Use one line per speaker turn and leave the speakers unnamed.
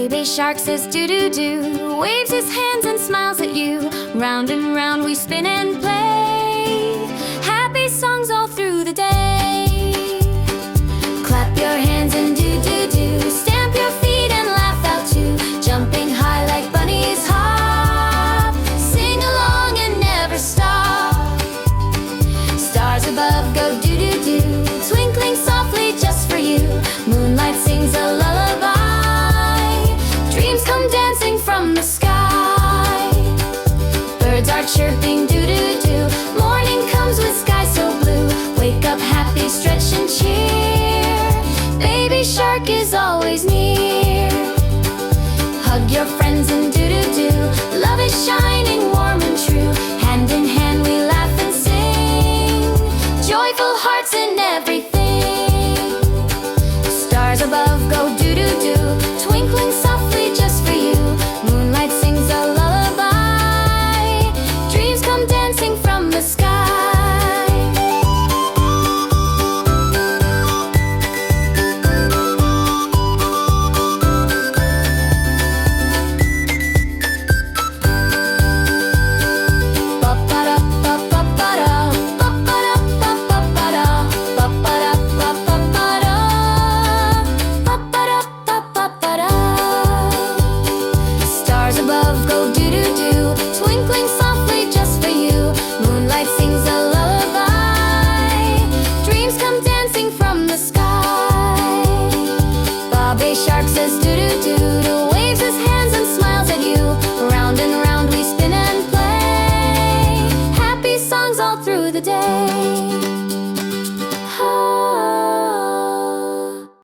Baby shark says do-do-do, waves his hands and smiles at you. Round and round we spin and play, happy songs all through the day. Clap your hands and do-do-do, stamp your feet and laugh out too. Jumping high like bunnies hop, sing along and never stop. Stars above go do-do-do, twinkling softly just for you. Moonlight sings a lullaby, dreams come dancing from the sky. Birds are chirping doo-doo-doo, morning comes with sky so blue. Wake up happy, stretch and cheer, baby shark is always near. Hug your friends and doo-doo-doo, love is shining warm and true. Hand in hand we laugh and sing, joyful hearts in everything. Stars above go doo-doo-doo, twinkling softly just for you. Moonlight sings a lullaby, dreams come dancing from the sky. Stars above go doo-doo-doo, twinkling softly just for you. Moonlight sings a lullaby, dreams come dancing from the sky. Bobby shark says doo-doo-doo, waves his hands and smiles at you. Round and round we spin and play, happy songs all through the day.